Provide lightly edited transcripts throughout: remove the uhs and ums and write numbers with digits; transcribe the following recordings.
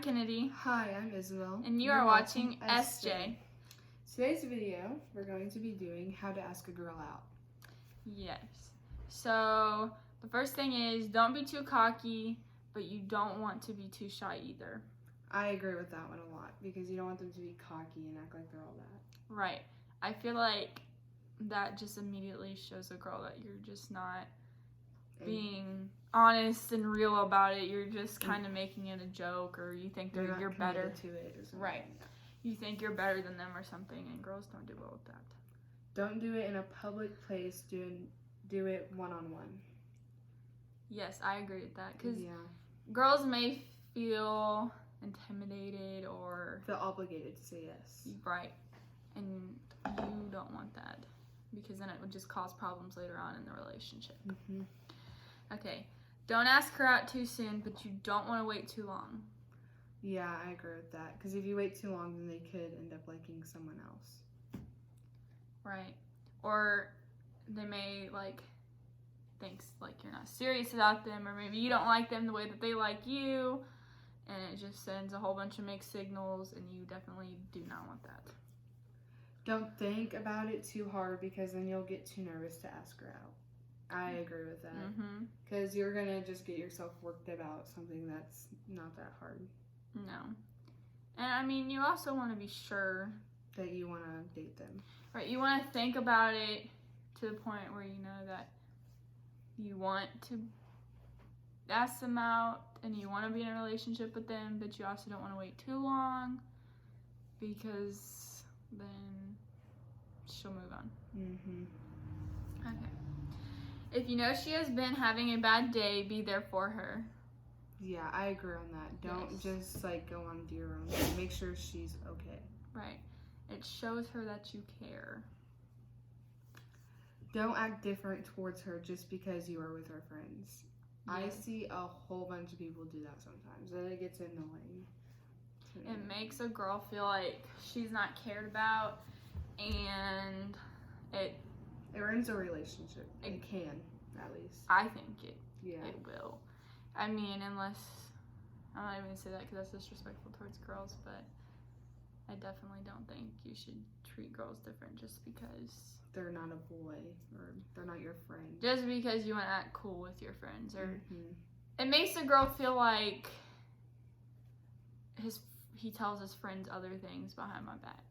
Kennedy. Hi, I'm Isabel. And you are watching SJ. Today's video, we're going to be doing how to ask a girl out. Yes. So, the first thing is, don't be too cocky, but you don't want to be too shy either. I agree with that one a lot, because you don't want them to be cocky and act like they're all that. Right. I feel like that just immediately shows a girl that you're just not being honest and real about it. You're just kind of making it a joke, or you think you're better to it or something. Right. You think you're better than them or something, and girls don't do well with that. Don't do it in a public place. Do it one-on-one. Yes, I agree with that, because girls may feel intimidated or feel obligated to say yes. Right. And you don't want that, because then it would just cause problems later on in the relationship. Mm-hmm. Okay. Don't ask her out too soon, but you don't want to wait too long. Yeah, I agree with that, because if you wait too long, then they could end up liking someone else. Right. Or they may think you're not serious about them, or maybe you don't like them the way that they like you, and it just sends a whole bunch of mixed signals, and you definitely do not want that. Don't think about it too hard, because then you'll get too nervous to ask her out. I agree with that, because you're gonna just get yourself worked about something that's not that hard. No. And I mean, you also want to be sure that you want to date them. Right, you want to think about it to the point where you know that you want to ask them out and you want to be in a relationship with them, but you also don't want to wait too long, because then she'll move on. Okay. If you know she has been having a bad day, be there for her. Yeah, I agree on that. Don't just go on to your own. Make sure she's okay. Right. It shows her that you care. Don't act different towards her just because you are with her friends. Yeah. I see a whole bunch of people do that sometimes, and it gets annoying. It makes a girl feel like she's not cared about, and it ruins a relationship. It can, at least. I think it will. I mean, unless, I'm not even going to say that because that's disrespectful towards girls, but I definitely don't think you should treat girls different just because they're not a boy or they're not your friend. Just because you want to act cool with your friends. Or it makes a girl feel like he tells his friends other things behind my back.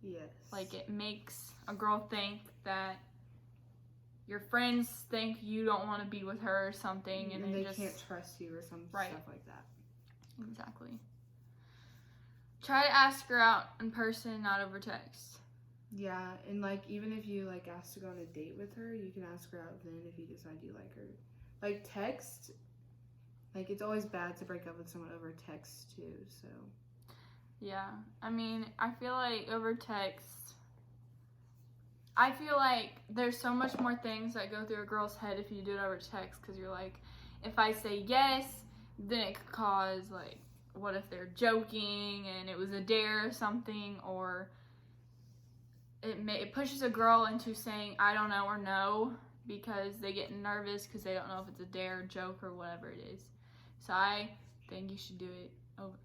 Yes. Like, it makes a girl think that your friends think you don't want to be with her or something, and they can't trust you or stuff like that. Exactly. Try to ask her out in person, not over text. Yeah, and even if you ask to go on a date with her, you can ask her out then if you decide you like her. Text, it's always bad to break up with someone over text too, so. Yeah, I mean, I feel like over text, I feel like there's so much more things that go through a girl's head if you do it over text, because you're like, if I say yes, then it could cause, what if they're joking and it was a dare or something, or it pushes a girl into saying I don't know or no, because they get nervous because they don't know if it's a dare, joke, or whatever it is. So I think you should do it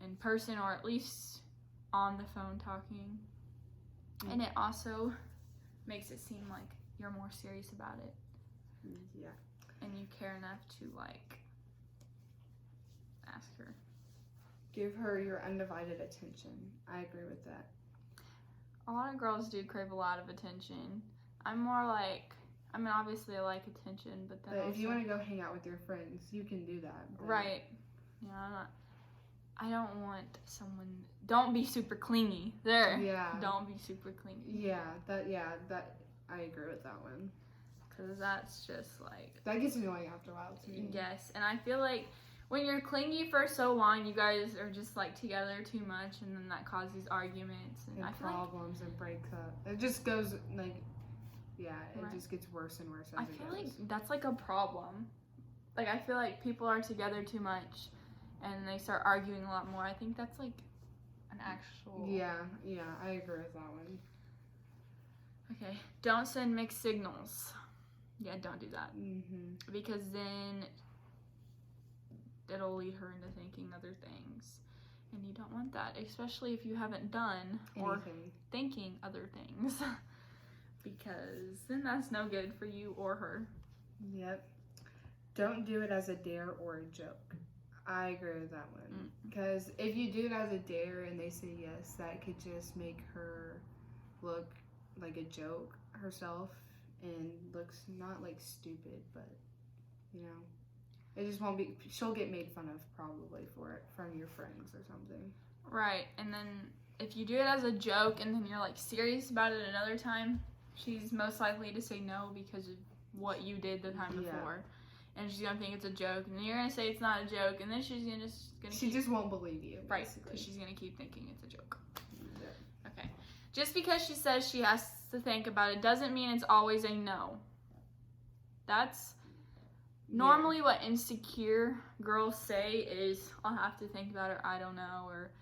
in person, or at least on the phone talking. And it also makes it seem like you're more serious about it. Yeah. And you care enough to ask her. Give her your undivided attention. I agree with that. A lot of girls do crave a lot of attention. I'm more obviously I like attention, but then if you want to go hang out with your friends, you can do that. Right. Yeah, I don't want someone. Don't be super clingy. There. Yeah. Don't be super clingy. Yeah. I agree with that one. Because that's just that gets annoying after a while to me. Yes, and I feel like when you're clingy for so long, you guys are just together too much, and then that causes arguments and problems and breaks up. It just goes just gets worse and worse as it goes. I feel like that's a problem. I feel like people are together too much and they start arguing a lot more. I think that's an actual... Yeah, I agree with that one. Okay, don't send mixed signals. Yeah, don't do that. Because then it'll lead her into thinking other things. And you don't want that, especially if you haven't done or Anything. thinking other things. Because then that's no good for you or her. Yep. Don't do it as a dare or a joke. I agree with that one. Because if you do it as a dare and they say yes, that could just make her look like a joke herself and looks not like stupid, but you know, it just won't be. She'll get made fun of probably for it from your friends or something. Right. And then if you do it as a joke and then you're like serious about it another time, she's most likely to say no because of what you did the time before. And she's gonna think it's a joke, and then you're gonna say it's not a joke, and then she's gonna she just won't believe you, right? Because she's gonna keep thinking it's a joke. Yeah. Okay. Just because she says she has to think about it doesn't mean it's always a no. That's normally what insecure girls say is, "I'll have to think about it," or "I don't know," or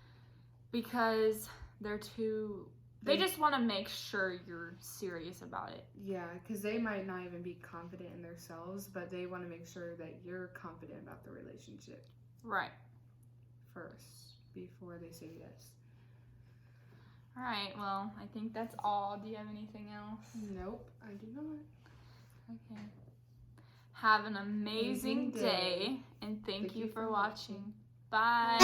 because they're too. They just want to make sure you're serious about it. Yeah, because they might not even be confident in themselves, but they want to make sure that you're confident about the relationship. Right. First, before they say yes. All right, well, I think that's all. Do you have anything else? Nope, I do not. Okay. Have an amazing day, and thank you for watching. Bye.